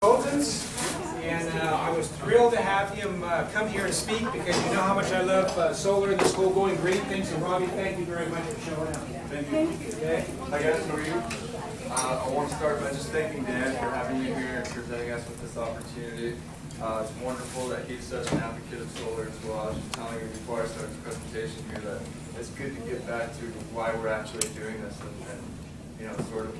Consultants, and I was thrilled to have him come here and speak because you know how much I love solar and this whole going green thing. So Robbie, thank you very much for showing up. Thank you. Okay. Hi guys, how are you? I want to start by just thanking Dan for having me here and presenting us with this opportunity. It's wonderful that he's such an advocate of solar as well. I was just telling you before I started the presentation here that it's good to get back to why we're actually doing this and you know, sort of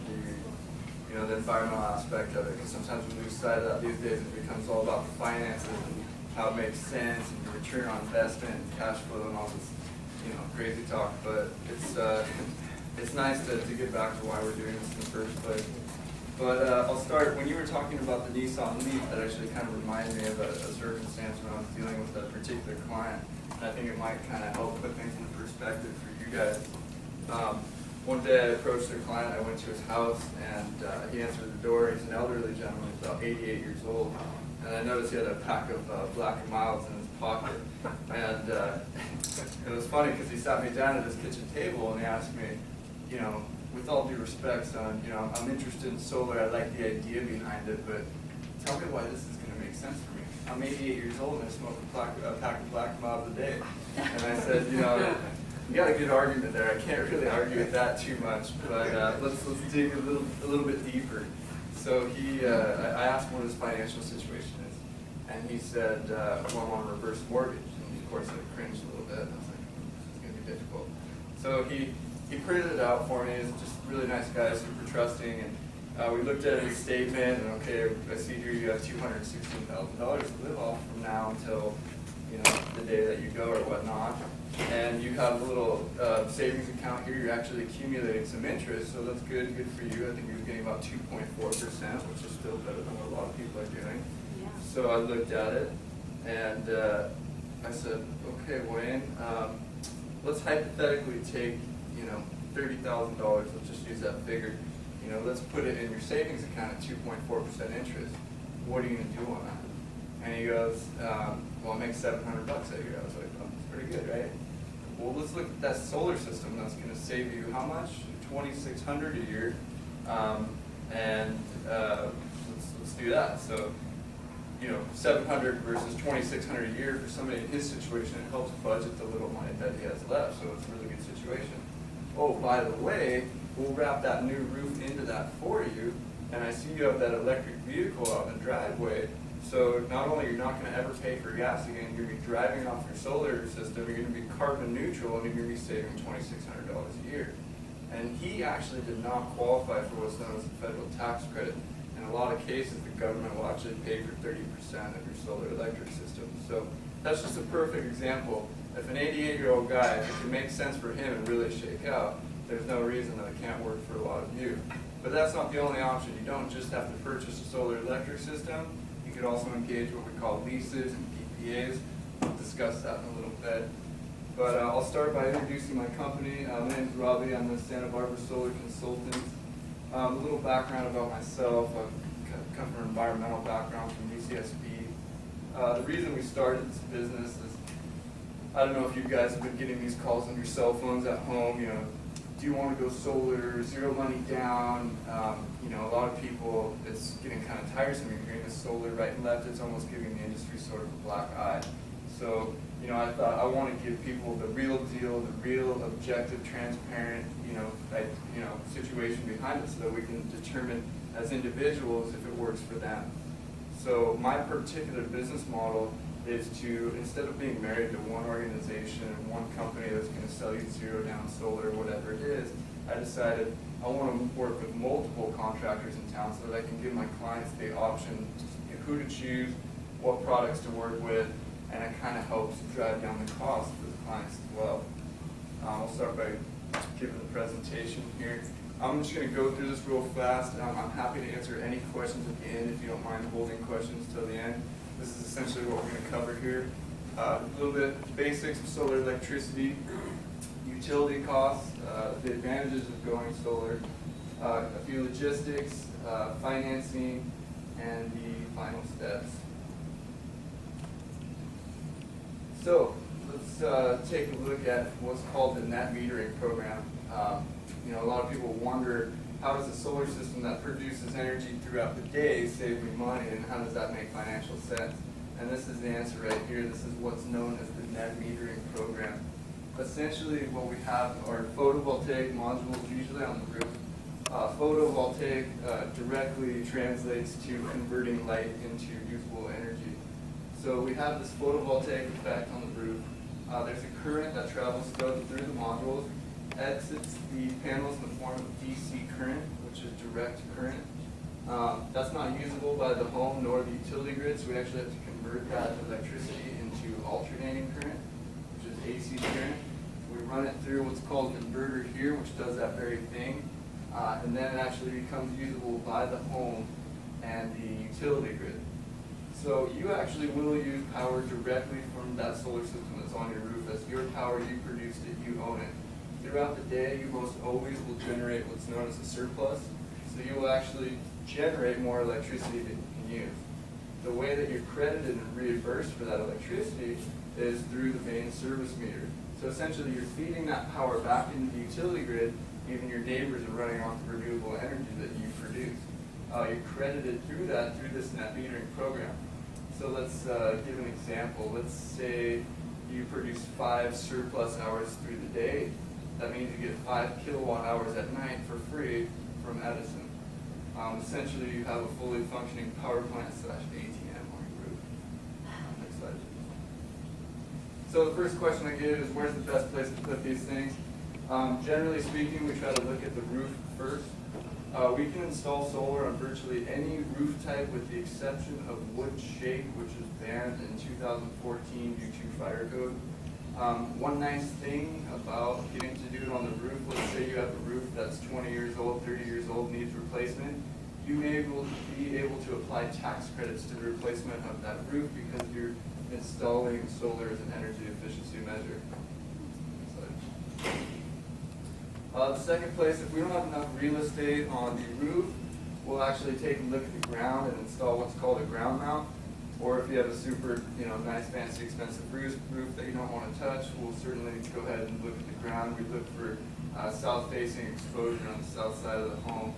the environmental aspect of it, because sometimes we lose sight of that these days. It becomes all about the finances and how it makes sense and the return on investment and cash flow and all this, crazy talk. But it's nice to get back to why we're doing this in the first place. But I'll start, when you were talking about the Nissan Leaf, that actually kind of reminded me of a circumstance when I was dealing with a particular client. And I think it might kind of help put things into perspective for you guys. One day I approached a client, I went to his house, and he answered the door. He's an elderly gentleman, he's about 88 years old. And I noticed he had a pack of Black & Milds in his pocket. And it was funny because he sat me down at his kitchen table and he asked me, with all due respect, son, I'm interested in solar, I like the idea behind it, but tell me why this is going to make sense for me. I'm 88 years old and I smoke a pack of Black & Milds a day. And I said, you got a good argument there. I can't really argue with that too much, but let's dig a little bit deeper. So I asked him what his financial situation is, and he said, well, I'm on a reverse mortgage. And of course I cringed a little bit, and I was like, this is going to be difficult. So he printed it out for me. He's just a really nice guy, super trusting, and we looked at his statement, and okay, I see here you have $216,000 to live off from now until the day that you go or whatnot. And you have a little savings account here. You're actually accumulating some interest, so that's good for you. I think you're getting about 2.4%, which is still better than what a lot of people are doing. Yeah. So I looked at it, and I said, okay, Wayne, let's hypothetically take $30,000. Let's just use that figure. Let's put it in your savings account at 2.4% interest. What are you going to do on that? And he goes, well, it makes $700 a year. I was like, oh, that's pretty good, right? Well, let's look at that solar system. That's going to save you how much? $2,600 a year. Let's do that. So, 700 versus 2,600 a year for somebody in his situation, it helps budget the little money that he has left. So it's a really good situation. Oh, by the way, we'll wrap that new roof into that for you. And I see you have that electric vehicle out in the driveway. So not only you're not going to ever pay for gas again, you're going to be driving off your solar system, you're going to be carbon neutral, and you're going to be saving $2,600 a year. And he actually did not qualify for what's known as the federal tax credit. In a lot of cases, the government will actually pay for 30% of your solar electric system. So that's just a perfect example. If an 88-year-old guy, if it makes sense for him and really shake out, there's no reason that it can't work for a lot of you. But that's not the only option. You don't just have to purchase a solar electric system. You could also engage what we call leases and PPAs. We'll discuss that in a little bit. But I'll start by introducing my company. My name is Robbie. I'm the Santa Barbara Solar Consultant. A little background about myself. I come from an environmental background from UCSB. The reason we started this business is, I don't know if you guys have been getting these calls on your cell phones at home. Do you want to go solar, zero money down? A lot of people, it's getting kind of tiresome. You're hearing this solar right and left. It's almost giving the industry sort of a black eye. So, I thought I want to give people the real deal, the real objective, transparent, situation behind it so that we can determine as individuals if it works for them. So my particular business model is to, instead of being married to one organization and one company that's going to sell you zero down solar or whatever it is, I decided I want to work with multiple contractors in town so that I can give my clients the option who to choose, what products to work with, and it kind of helps drive down the cost for the clients as well. I'll start by giving the presentation here. I'm just going to go through this real fast. I'm happy to answer any questions at the end if you don't mind holding questions till the end. This is essentially what we're going to cover here. A little bit basics of solar electricity, utility costs, the advantages of going solar, a few logistics, financing, and the final steps. So let's take a look at what's called the net metering program. A lot of people wonder, how does a solar system that produces energy throughout the day save me money, and how does that make financial sense? And this is the answer right here. This is what's known as the net metering program. Essentially, what we have are photovoltaic modules, usually on the roof. Photovoltaic directly translates to converting light into usable energy. So we have this photovoltaic effect on the roof. There's a current that travels through the modules, exits the panels in the form of DC current, which is direct current. That's not usable by the home nor the utility grid, so we actually have to convert that electricity into alternating current, which is AC current. We run it through what's called an inverter here, which does that very thing, and then it actually becomes usable by the home and the utility grid. So you actually will use power directly from that solar system that's on your roof. That's your power, you produced it, you own it. Throughout the day, you most always will generate what's known as a surplus. So you will actually generate more electricity than you can use. The way that you're credited and reimbursed for that electricity is through the main service meter. So essentially, you're feeding that power back into the utility grid. Even your neighbors are running off the renewable energy that you produce. You're credited through that, through this net metering program. So let's give an example. Let's say you produce 5 surplus hours through the day. That means you get 5 kilowatt hours at night for free from Edison. Essentially, you have a fully functioning power plant / ATM on your roof. Next slide. So the first question I get is, where's the best place to put these things? Generally speaking, we try to look at the roof first. We can install solar on virtually any roof type with the exception of wood shake, which is banned in 2014 due to fire code. One nice thing about getting to do it on the roof, let's say you have a roof that's 20 years old, 30 years old, needs replacement, you may be able to apply tax credits to the replacement of that roof because you're installing solar as an energy efficiency measure. The second place, if we don't have enough real estate on the roof, we'll actually take a look at the ground and install what's called a ground mount. Or if you have a super, nice, fancy, expensive roof that you don't want to touch, we'll certainly go ahead and look at the ground. We look for south-facing exposure on the south side of the home.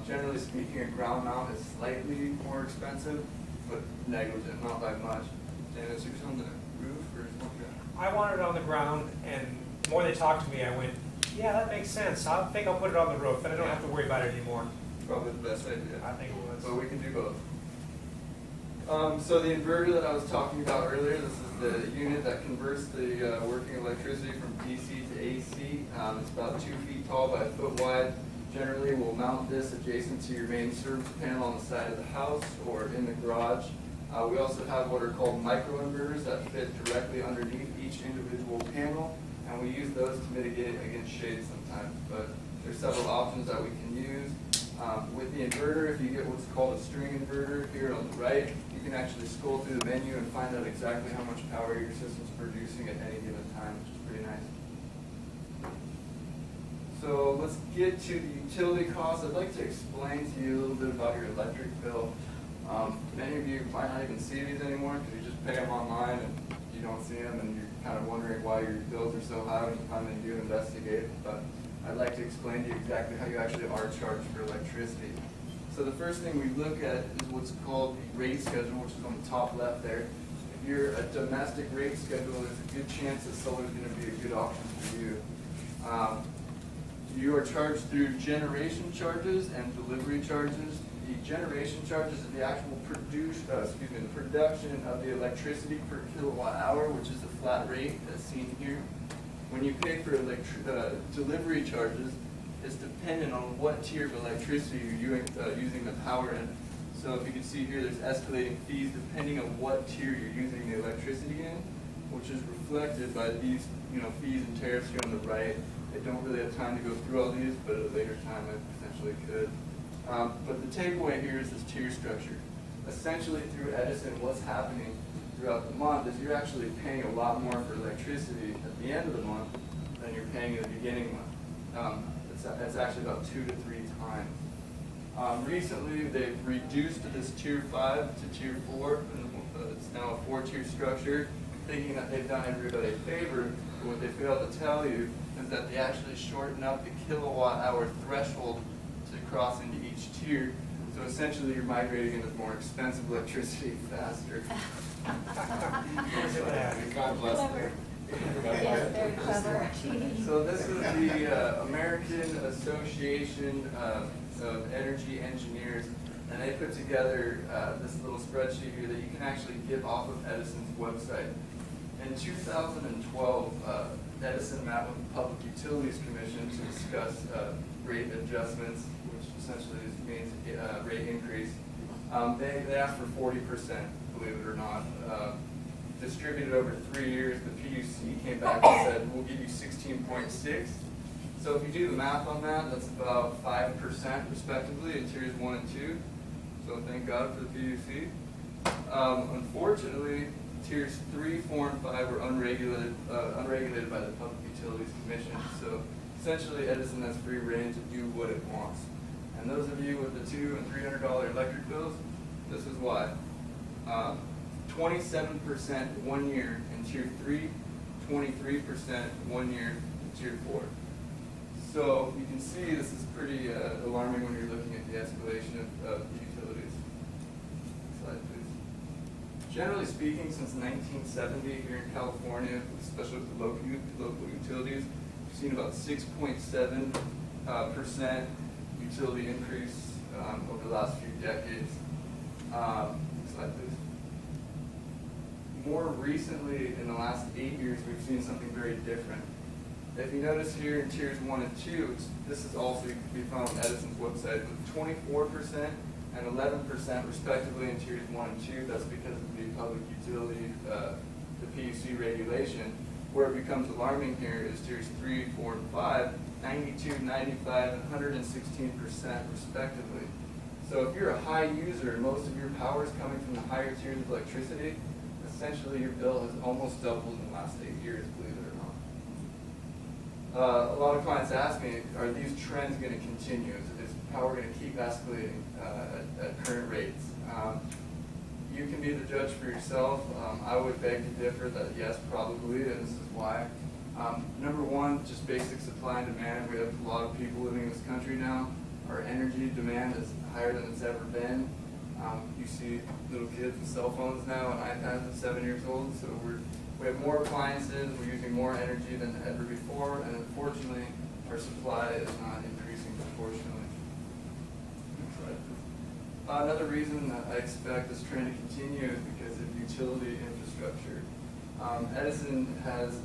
Generally speaking, a ground mount is slightly more expensive, but negligent, not by much. And is yours on the roof or is it ground? I want it on the ground, and the more they talked to me, I went, yeah, that makes sense. I think I'll put it on the roof, and I don't have to worry about it anymore. Probably the best idea. I think it was. But we can do both. So the inverter that I was talking about earlier, this is the unit that converts the working electricity from DC to AC. It's about 2 feet tall by 1 foot wide. Generally, we'll mount this adjacent to your main service panel on the side of the house or in the garage. We also have what are called microinverters that fit directly underneath each individual panel, and we use those to mitigate against shade sometimes. But there's several options that we can use. With the inverter, if you get what's called a string inverter here on the right, you can actually scroll through the menu and find out exactly how much power your system's producing at any given time, which is pretty nice. So let's get to the utility costs. I'd like to explain to you a little bit about your electric bill. Many of you might not even see these anymore because you just pay them online and you don't see them, and you're kind of wondering why your bills are so high when you finally do investigate. But I'd like to explain to you exactly how you actually are charged for electricity. So the first thing we look at is what's called the rate schedule, which is on the top left there. If you're a domestic rate schedule, there's a good chance that solar is going to be a good option for you. You are charged through generation charges and delivery charges. The generation charges is the actual the production of the electricity per kilowatt hour, which is the flat rate as seen here. When you pay for delivery charges, it's dependent on what tier of electricity you're using the power in. So if you can see here, there's escalating fees depending on what tier you're using the electricity in, which is reflected by these fees and tariffs here on the right. I don't really have time to go through all these, but at a later time I potentially could. But the takeaway here is this tier structure. Essentially through Edison, what's happening throughout the month is you're actually paying a lot more for electricity at the end of the month than you're paying at the beginning month. It's actually about 2 to 3 times. Recently, they've reduced this tier 5 to tier 4, and it's now a 4-tier structure, thinking that they've done everybody a favor. But what they fail to tell you is that they actually shorten up the kilowatt hour threshold cross into each tier. So essentially, you're migrating into more expensive electricity faster. God bless Clever. them. Yes, very clever. So this is the American Association of Energy Engineers, and they put together this little spreadsheet here that you can actually get off of Edison's website. In 2012, Edison met with the Public Utilities Commission to discuss rate adjustments, which essentially means rate increase. They asked for 40%, believe it or not. Distributed over 3 years, the PUC came back and said, we'll give you 16.6. So if you do the math on that, that's about 5% respectively in tiers 1 and 2. So thank God for the PUC. Unfortunately, tiers 3, 4, and 5 were unregulated by the Public Utilities Commission. So essentially, Edison has free reign to do what it wants. And those of you with the $200 and $300 electric bills, this is why. 27% 1 year in tier 3, 23% 1 year in tier 4. So you can see this is pretty alarming when you're looking at the escalation of the utilities. Slide, please. Generally speaking, since 1970 here in California, especially with the local utilities, we've seen about 6.7% utility increase over the last few decades. Slide, please. More recently, in the last 8 years, we've seen something very different. If you notice here in tiers 1 and 2, this is also can be found on Edison's website, with 24% and 11% respectively in tiers 1 and 2. That's because of the public utility, the PUC regulation. Where it becomes alarming here is tiers 3, 4, and 5, 92, 95, and 116% respectively. So if you're a high user and most of your power is coming from the higher tiers of electricity, essentially your bill has almost doubled in the last 8 years, believe it or not. A lot of clients ask me, are these trends going to continue? Is power going to keep escalating at current rates? You can be the judge for yourself. I would beg to differ that yes, probably, and this is why. Number one, just basic supply and demand. We have a lot of people living in this country now. Our energy demand is higher than it's ever been. You see little kids with cell phones now and iPads at 7 years old, so we have more appliances, we're using more energy than ever before, and unfortunately, our supply is not increasing proportionally. Another reason that I expect this trend to continue is because of utility infrastructure. Edison has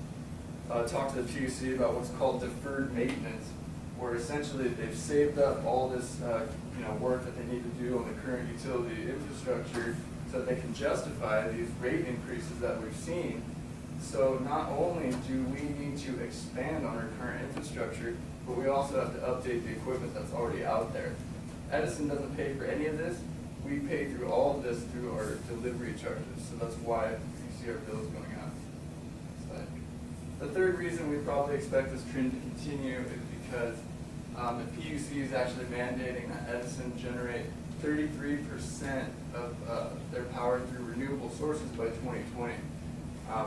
talked to the PUC about what's called deferred maintenance, where essentially they've saved up all this work that they need to do on the current utility infrastructure so that they can justify these rate increases that we've seen. So not only do we need to expand on our current infrastructure, but we also have to update the equipment that's already out there. Edison doesn't pay for any of this. We pay through all of this through our delivery charges. So that's why you see our bills going up. The third reason we probably expect this trend to continue is because the PUC is actually mandating that Edison generate 33% of their power through renewable sources by 2020.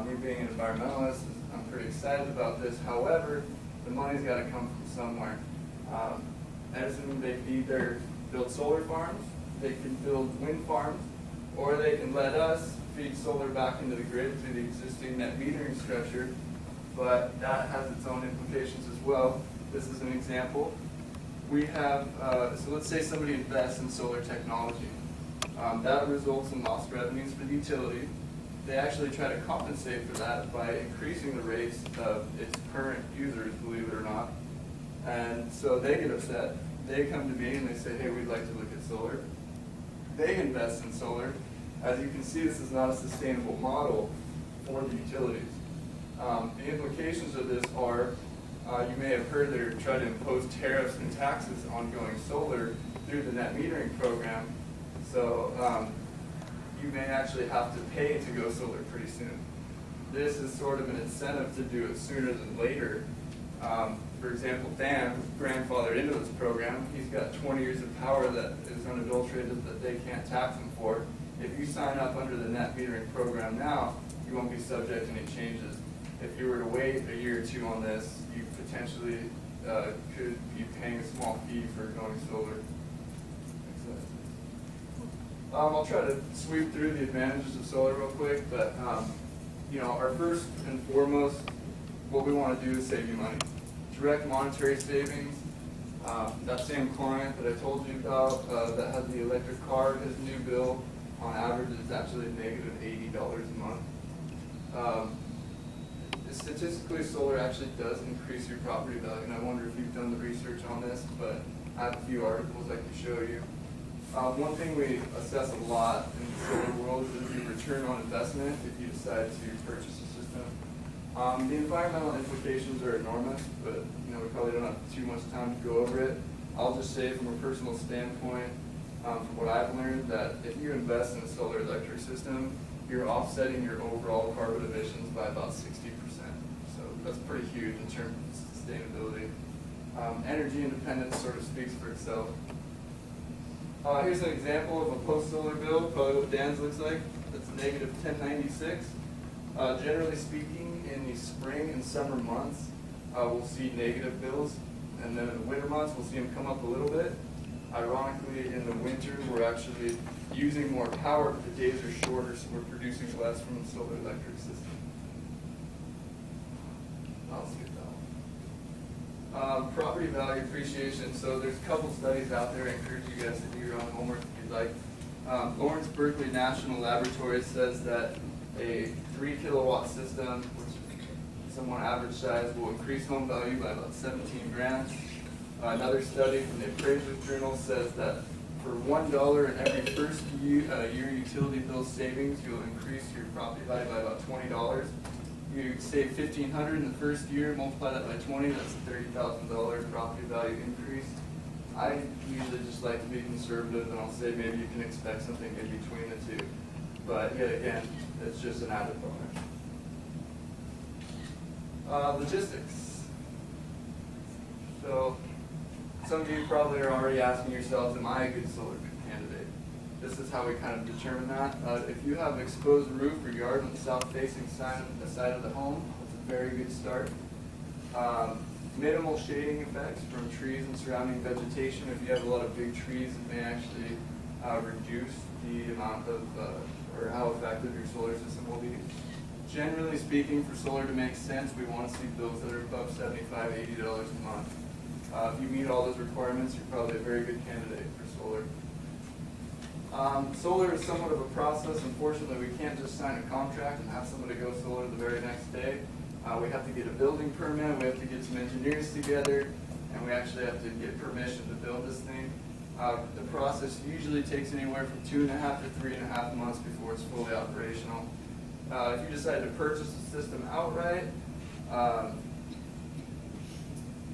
Me being an environmentalist, I'm pretty excited about this. However, the money's got to come from somewhere. Edison, they can either build solar farms, they can build wind farms, or they can let us feed solar back into the grid through the existing net metering structure. But that has its own implications as well. This is an example. We have, so let's say somebody invests in solar technology. That results in lost revenues for the utility. They actually try to compensate for that by increasing the rates of its current users, believe it or not. And so they get upset. They come to me and they say, hey, we'd like to look at solar. They invest in solar. As you can see, this is not a sustainable model for the utilities. The implications of this are, you may have heard they're trying to impose tariffs and taxes on going solar through the net metering program. So you may actually have to pay to go solar pretty soon. This is sort of an incentive to do it sooner than later. For example, Dan, grandfathered into this program, he's got 20 years of power that is unadulterated that they can't tax him for. If you sign up under the net metering program now, you won't be subject to any changes. If you were to wait a year or two on this, you potentially could be paying a small fee for going solar. I'll try to sweep through the advantages of solar real quick, but you know, our first and foremost, what we want to do is save you money. Direct monetary savings. That same client that I told you about that had the electric car, his new bill on average is actually negative $80 a month. Statistically, solar actually does increase your property value, and I wonder if you've done the research on this, but I have a few articles I can show you. One thing we assess a lot in the solar world is the return on investment if you decide to purchase a system. The environmental implications are enormous, but you know, we probably don't have too much time to go over it. I'll just say from a personal standpoint, from what I've learned, that if you invest in a solar electric system, you're offsetting your overall carbon emissions by about 60%. So that's pretty huge in terms of sustainability. Energy independence sort of speaks for itself. Here's an example of a post-solar bill, probably what Dan's looks like. That's negative 1096. Generally speaking, in the spring and summer months, we'll see negative bills, and then in the winter months, we'll see them come up a little bit. Ironically, in the winter, we're actually using more power, but the days are shorter, so we're producing less from the solar electric system. I'll skip that one. Property value appreciation. So there's a couple studies out there. I encourage you guys to do your own homework if you'd like. Lawrence Berkeley National Laboratory says that a 3 kilowatt system, which is somewhat average size, will increase home value by about 17 grand. Another study from the Appraisers Journal says that for $1 in every first year utility bill savings, you'll increase your property value by about $20. You save $1,500 in the first year, multiply that by 20, that's a $30,000 property value increase. I usually just like to be conservative, and I'll say maybe you can expect something in between the two. But yet again, it's just an added bonus. Logistics. So some of you probably are already asking yourselves, am I a good solar candidate? This is how we kind of determine that. If you have exposed roof or yard on the south-facing side of the home, that's a very good start. Minimal shading effects from trees and surrounding vegetation. If you have a lot of big trees, it may actually reduce the amount of, or how effective your solar system will be. Generally speaking, for solar to make sense, we want to see bills that are above $75, $80 a month. If you meet all those requirements, you're probably a very good candidate for solar. Solar is somewhat of a process. Unfortunately, we can't just sign a contract and have somebody go solar the very next day. We have to get a building permit, we have to get some engineers together, and we actually have to get permission to build this thing. The process usually takes anywhere from 2.5 to 3.5 months before it's fully operational. If you decide to purchase the system outright,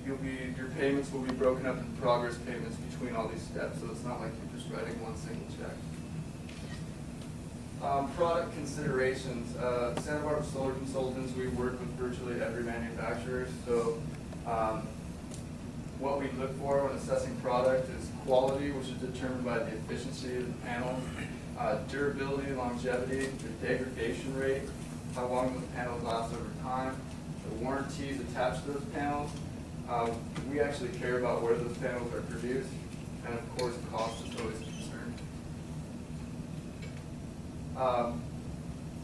your payments will be broken up in progress payments between all these steps, so it's not like you're just writing one single check. Product considerations. Santa Barbara Solar Consultants, we work with virtually every manufacturer, so what we look for when assessing product is quality, which is determined by the efficiency of the panel, durability, longevity, the degradation rate, how long the panels last over time, the warranties attached to those panels. We actually care about where those panels are produced, and of course cost is always a concern.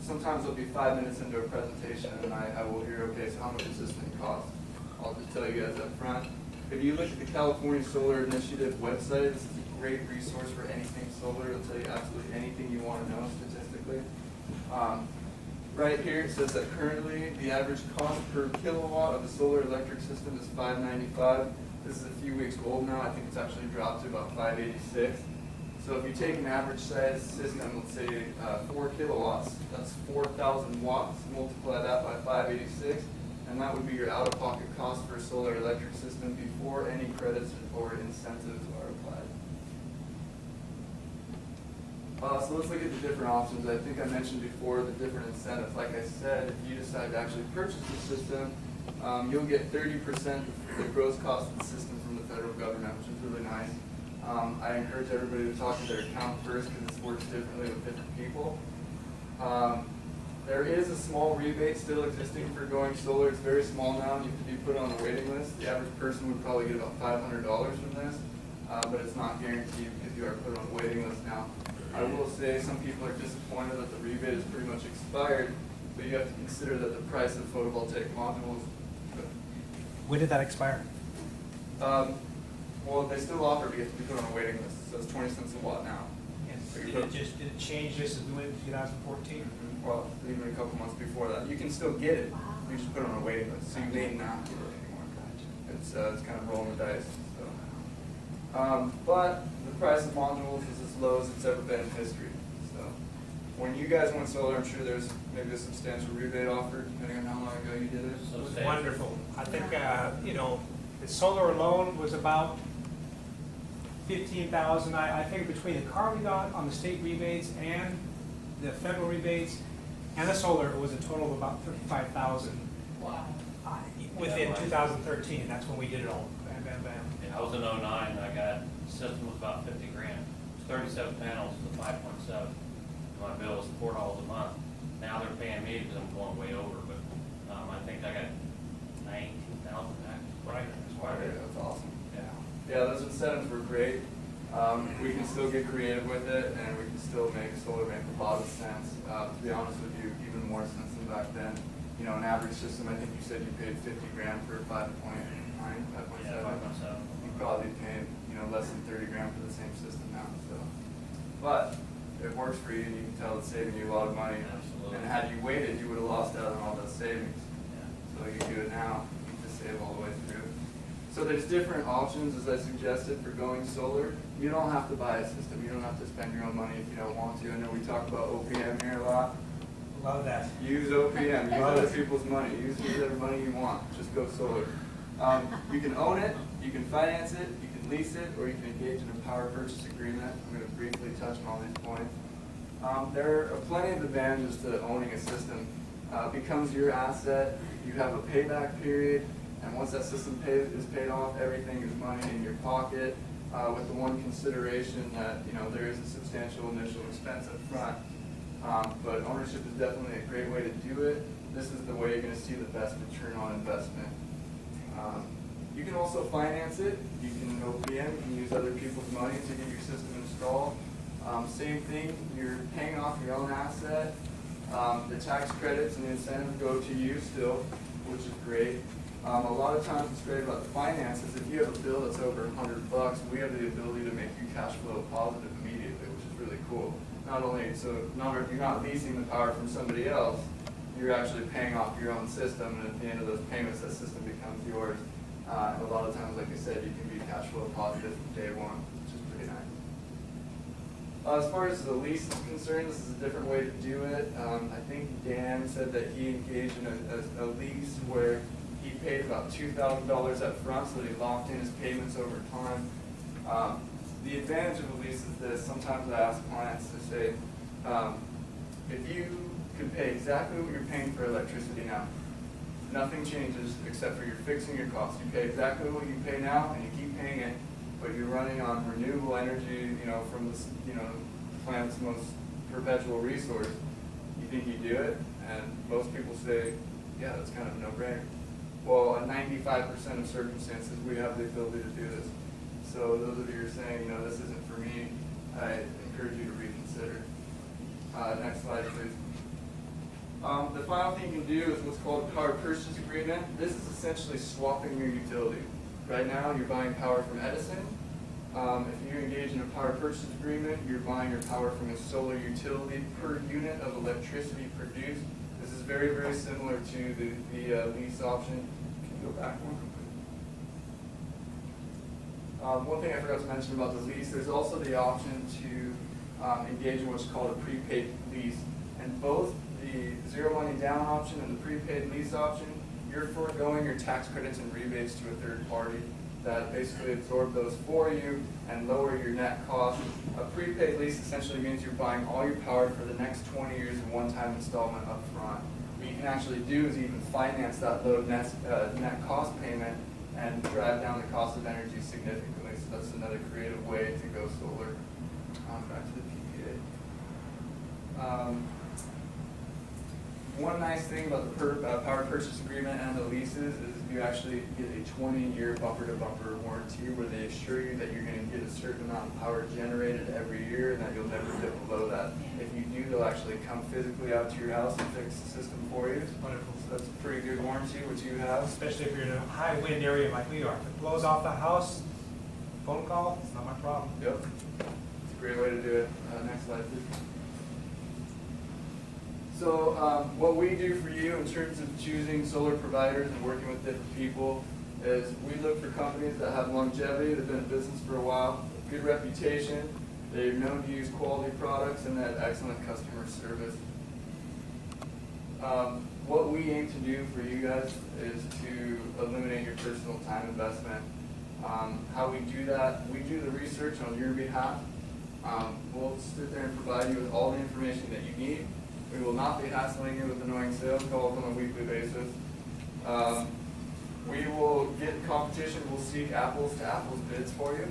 Sometimes it'll be 5 minutes into a presentation and I will hear, okay, so how much does this thing cost? I'll just tell you guys up front. If you look at the California Solar Initiative website, this is a great resource for anything solar. It'll tell you absolutely anything you want to know statistically. Right here it says that currently the average cost per kilowatt of a solar electric system is $5.95. This is a few weeks old now. I think it's actually dropped to about $5.86. So if you take an average size system, let's say 4 kilowatts, that's 4,000 watts, multiply that by 586, and that would be your out-of-pocket cost for a solar electric system before any credits or incentives are applied. So let's look at the different options. I think I mentioned before the different incentives. Like I said, if you decide to actually purchase the system, you'll get 30% of the gross cost of the system from the federal government, which is really nice. I encourage everybody to talk to their accountant first because this works differently with different people. There is a small rebate still existing for going solar. It's very small now, and you have to be put on a waiting list. The average person would probably get about $500 from this, but it's not guaranteed because you are put on a waiting list now. I will say some people are disappointed that the rebate is pretty much expired, but you have to consider that the price of photovoltaic modules. When did that expire? Well, they still offer, but you have to be put on a waiting list, so it's 20 cents a watt now. Did it change just as we went into 2014? Well, even a couple months before that. You can still get it, you just put it on a waiting list, so you may not get it anymore. It's kind of rolling the dice. So. But the price of modules is as low as it's ever been in history. So when you guys went solar, I'm sure there's maybe a substantial rebate offered, depending on how long ago you did it. It was wonderful. I think, you know, the solar alone was about 15,000. I think between the car we got on the state rebates and the federal rebates and the solar, it was a total of about 35,000. Wow. Within 2013, that's when we did it all. Bam, bam, bam. Yeah, I was in 09, and I got, the system was about 50 grand. It was 37 panels with 5.7. My bill was $4 a month. Now they're paying me because I'm going way over, but I think I got 19,000 back. Right. That's why That's awesome. Yeah. Yeah, those incentives were great. We can still get creative with it, and we can still make solar make a lot of sense. To be honest with you, even more sense than back then. You know, an average system, I think you said you paid 50 grand for 5.9, 5.7. Yeah, 5.7. You probably paying, you know, less than 30 grand for the same system now. So, but it works for you, and you can tell it's saving you a lot of money. Absolutely. And had you waited, you would have lost out on all those savings. Yeah. So you do it now, you just save all the way through. So there's different options, as I suggested, for going solar. You don't have to buy a system. You don't have to spend your own money if you don't want to. I know we talk about OPM here a lot. Love that. Use OPM. Use other people's money. Use whatever money you want. Just go solar. You can own it. You can finance it. You can lease it, or you can engage in a power purchase agreement. I'm going to briefly touch on all these points. There are plenty of advantages to owning a system. Becomes your asset. You have a payback period. And once that system is paid off, everything is money in your pocket, with the one consideration that, you know, there is a substantial initial expense up front. But ownership is definitely a great way to do it. This is the way you're going to see the best return on investment. You can also finance it. You can OPM, you can use other people's money to get your system installed. Same thing, you're paying off your own asset. The tax credits and the incentive go to you still, which is great. A lot of times it's great about the finances. If you have a bill that's over $100, we have the ability to make you cash flow positive immediately, which is really cool. Not only, so you're not leasing the power from somebody else, you're actually paying off your own system, and at the end of those payments, that system becomes yours. And a lot of times, like I said, you can be cash flow positive from day one, which is pretty nice. As far as the lease is concerned, this is a different way to do it. I think Dan said that he engaged in a lease where he paid about $2,000 up front, so that he locked in his payments over time. The advantage of a lease is this. Sometimes I ask clients to say, if you could pay exactly what you're paying for electricity now, nothing changes except for you're fixing your costs. You pay exactly what you pay now, and you keep paying it, but you're running on renewable energy, you know, from this, you know, planet's most perpetual resource. You think you do it? And most people say, yeah, that's kind of a no-brainer. Well, in 95% of circumstances, we have the ability to do this. So those of you who are saying, you know, this isn't for me, I encourage you to reconsider. Next slide, please. The final thing you can do is what's called a power purchase agreement. This is essentially swapping your utility. Right now, you're buying power from Edison. If you engage in a power purchase agreement, you're buying your power from a solar utility per unit of electricity produced. This is very, very similar to the lease option. Can you go back one? One thing I forgot to mention about the lease, there's also the option to engage in what's called a prepaid lease. And both the zero money down option and the prepaid lease option, you're foregoing your tax credits and rebates to a third party that basically absorb those for you and lower your net cost. A prepaid lease essentially means you're buying all your power for the next 20 years in one-time installment up front. What you can actually do is even finance that low net cost payment and drive down the cost of energy significantly. So that's another creative way to go solar. Back to the PPA. One nice thing about the power purchase agreement and the leases is you actually get a 20-year bumper-to-bumper warranty where they assure you that you're going to get a certain amount of power generated every year and that you'll never dip below that. If you do, they'll actually come physically out to your house and fix the system for you. Wonderful. So that's a pretty good warranty, which you have. Especially if you're in a high wind area like we are. If it blows off the house, phone call, it's not my problem. Yep. It's a great way to do it. Next slide, please. So what we do for you in terms of choosing solar providers and working with different people is we look for companies that have longevity, they've been in business for a while, good reputation, they're known to use quality products, and they have excellent customer service. What we aim to do for you guys is to eliminate your personal time investment. How we do that, we do the research on your behalf. We'll sit there and provide you with all the information that you need. We will not be hassling you with annoying sales calls on a weekly basis. We will get competition. We'll seek apples to apples bids for you.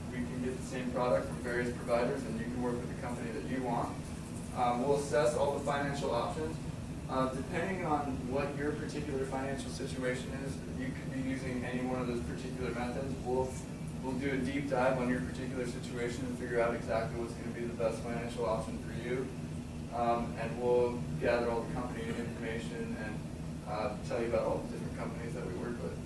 We can get the same product from various providers, and you can work with the company that you want. We'll assess all the financial options. Depending on what your particular financial situation is, you could be using any one of those particular methods. We'll do a deep dive on your particular situation and figure out exactly what's going to be the best financial option for you. And we'll gather all the company information and tell you about all the different companies that we work with.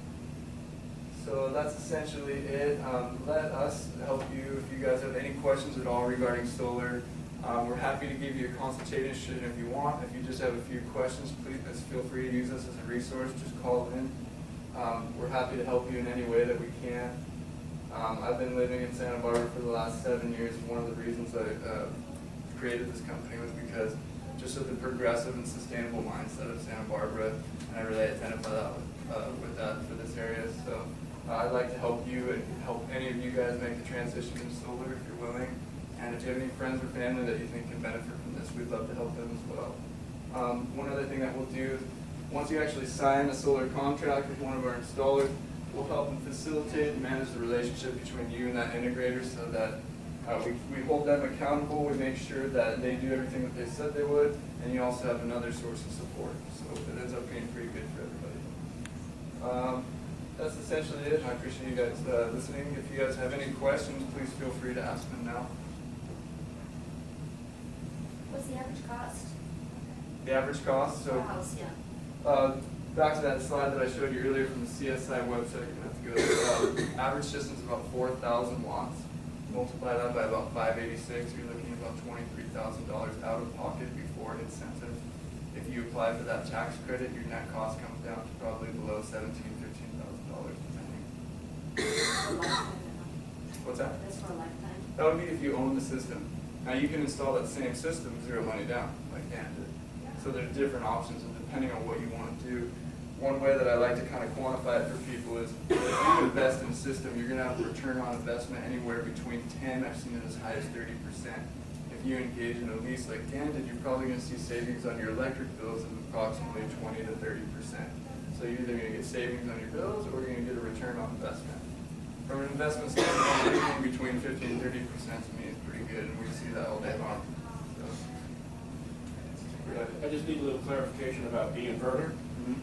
So that's essentially it. Let us help you if you guys have any questions at all regarding solar. We're happy to give you a consultation if you want. If you just have a few questions, please feel free to use us as a resource. Just call in. We're happy to help you in any way that we can. I've been living in Santa Barbara for the last 7 years. One of the reasons I created this company was because just of the progressive and sustainable mindset of Santa Barbara, and I really identify that with that for this area. So I'd like to help you and help any of you guys make the transition to solar if you're willing. And if you have any friends or family that you think can benefit from this, we'd love to help them as well. One other thing that we'll do is once you actually sign a solar contract with one of our installers, we'll help them facilitate and manage the relationship between you and that integrator so that we hold them accountable, we make sure that they do everything that they said they would, and you also have another source of support. So it ends up being pretty good for everybody. That's essentially it. I appreciate you guys listening. If you guys have any questions, please feel free to ask them now. What's the average cost? The average cost, Per so house, yeah. back to that slide that I showed you earlier from the CSI website, you're going to have to go there. Average system is about 4,000 watts. Multiply that by about 586, you're looking at about $23,000 out of pocket before incentive. If you apply for that tax credit, your net cost comes down to probably below $17,000, $15,000 depending. For a lifetime, What's that? that's for a lifetime. That would be if you own the system. Now you can install that same system, zero money down, like Dan did. So there's different options, and depending on what you want to do. One way that I like to kind of quantify it for people is if you invest in a system, you're going to have a return on investment anywhere between 10, I've seen it as high as 30%. If you engage in a lease like Dan did, you're probably going to see savings on your electric bills of approximately 20 to 30%. So you're either going to get savings on your bills or you're going to get a return on investment. From an investment standpoint, anything between 50 and 30% to me is pretty good, and we see that all day long. So, I just need a little clarification about the inverter. mm-hmm.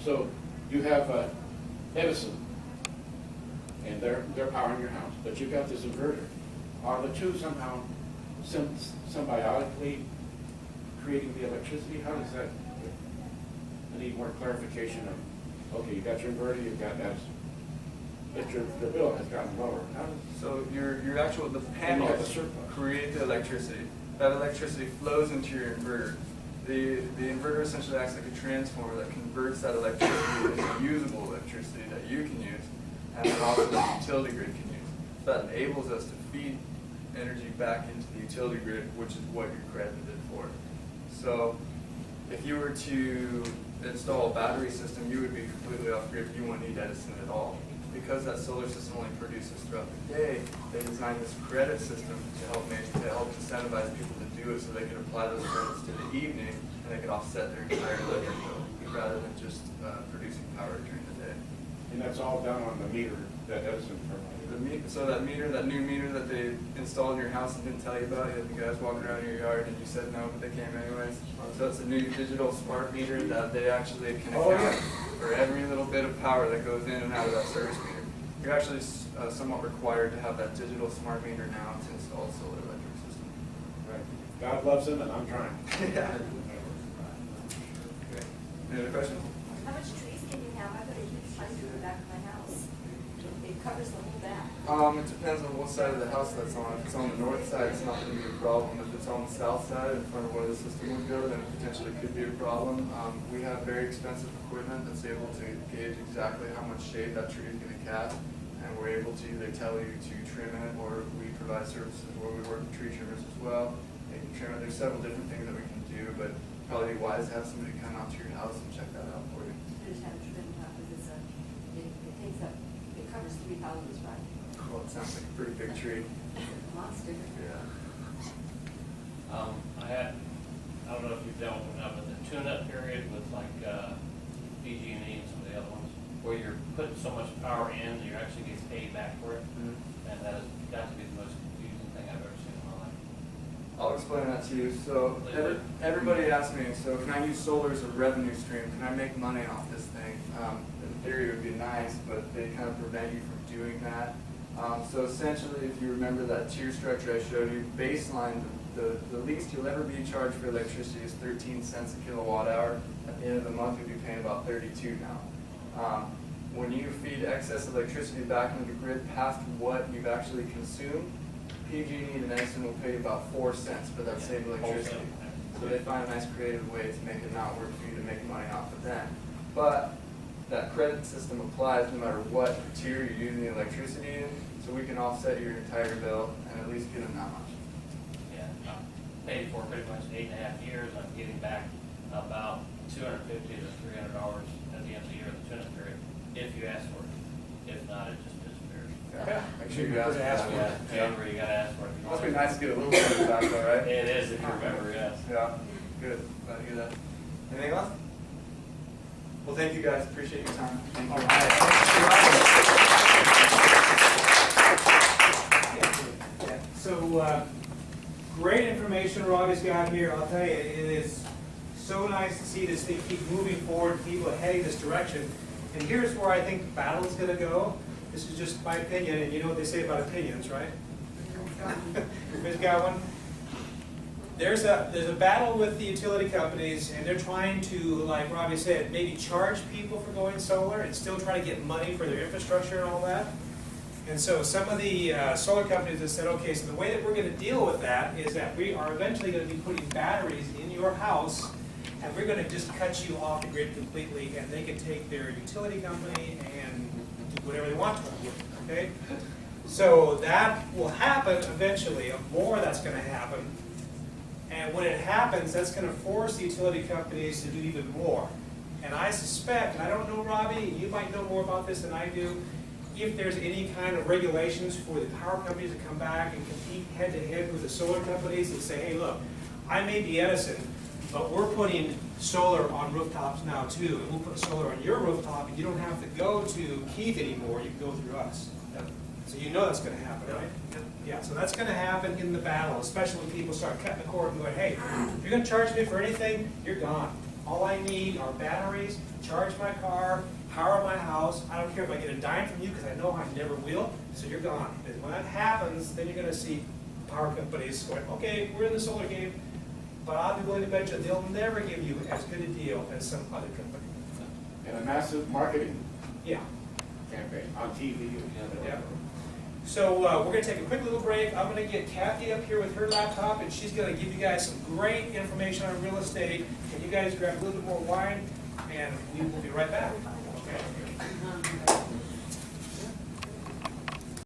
So you have Edison, and they're powering your house, but you've got this inverter. Are the two somehow symbiotically creating the electricity? How does that? I need more clarification of. Okay, you got your inverter, you've got that, but your bill has gotten lower. How does, So your actual the you have panels the surplus. create the electricity. That electricity flows into your inverter. The inverter essentially acts like a transformer that converts that electricity into usable electricity that you can use, and then also the utility grid can use. That enables us to feed energy back into the utility grid, which is what you're credited for. So if you were to install a battery system, you would be completely off grid. You wouldn't need Edison at all. Because that solar system only produces throughout the day, they designed this credit system to help incentivize people to do it so they could apply those credits to the evening and they could offset their entire electric bill rather than just producing power during the day. And that's all done on the meter that Edison provided. So that meter, that new meter that they installed in your house and didn't tell you about, you had the guys walking around your yard and you said no, but they came anyways. So it's a new digital smart meter that they actually can account for every little bit of power that goes in and out of that service meter. You're actually somewhat required to have that digital smart meter now to install a solar electric system. Right. God loves them and I'm trying. Yeah. Okay. Any other questions? How much trees can you have? I've got a huge pine tree in the back of my house. It covers the whole back. It depends on what side of the house that's on. If it's on the north side, it's not going to be a problem. If it's on the south side, in front of where the system would go, then it potentially could be a problem. We have very expensive equipment that's able to gauge exactly how much shade that tree is going to cast, and we're able to either tell you to trim it, or we provide services where we work with tree trimmers as well. They can trim it. There's several different things that we can do, but probably be wise to have somebody come out to your house and check that out for you. Just have it trimmed up because it takes up, it covers 3 houses, right? Well, it sounds like a pretty big tree. Monster. Yeah. I don't know if you've dealt with it, but the tune-up period with like PG&E and some of the other ones, where you're putting so much power in that you're actually getting paid back for it, and that has got to be the most confusing thing I've ever seen in my life. I'll explain that to you. So everybody asks me, so can I use solar as a revenue stream? Can I make money off this thing? In theory it would be nice, but they kind of prevent you from doing that. So essentially, if you remember that tier structure I showed you, baseline, the least you'll ever be charged for electricity is 13 cents a kilowatt hour. At the end of the month, you'll be paying about 32 now. When you feed excess electricity back into the grid past what you've actually consumed, PG&E and Edison will pay you about 4 cents for that same electricity. So they find a nice creative way to make it not work for you to make money off of them. But that credit system applies no matter what tier you're using the electricity in, so we can offset your entire bill and at least get them that much. Yeah, I paid for pretty much 8.5 years. I'm getting back about $250 to $300 at the end of the year, the tune-up period, if you ask for it. If not, it just disappears. Yeah. Make sure you ask for it. Yeah, you gotta ask for it. It must be nice to get a little bit of back though, right? It is, if you remember, yes. Yeah, good. Glad to hear that. Anything else? Well, thank you guys. Appreciate your time. Thank you. So, great information Robbie's got here. I'll tell you, it is so nice to see this thing keep moving forward, people heading this direction. And here's where I think the battle is going to go. This is just my opinion, and you know what they say about opinions, right? Everybody's got one? There's a battle with the utility companies, and they're trying to, like Robbie said, maybe charge people for going solar and still try to get money for their infrastructure and all that. And so some of the solar companies have said, okay, so the way that we're going to deal with that is that we are eventually going to be putting batteries in your house, and we're going to just cut you off the grid completely, and they can take their utility company and do whatever they want to with it, okay? So that will happen eventually. More that's going to happen. And when it happens, that's going to force the utility companies to do even more. And I suspect, and I don't know, Robbie, you might know more about this than I do, if there's any kind of regulations for the power companies to come back and compete head-to-head with the solar companies and say, hey, look, I may be Edison, but we're putting solar on rooftops now too, and we'll put solar on your rooftop, and you don't have to go to Keith anymore, you can go through us. So you know that's going to happen, right? Yeah, so that's going to happen in the battle, especially when people start cutting the cord and going, hey, if you're going to charge me for anything, you're gone. All I need are batteries, charge my car, power my house. I don't care if I get a dime from you because I know I never will, so you're gone. And when that happens, then you're going to see power companies going, okay, we're in the solar game, but I'll be willing to bet you they'll never give you as good a deal as some other company. And a massive marketing Yeah. campaign on TV. Yeah. So we're going to take a quick little break. I'm going to get Kathy up here with her laptop, and she's going to give you guys some great information on real estate. And you guys grab a little bit more wine, and we will be right back. Okay.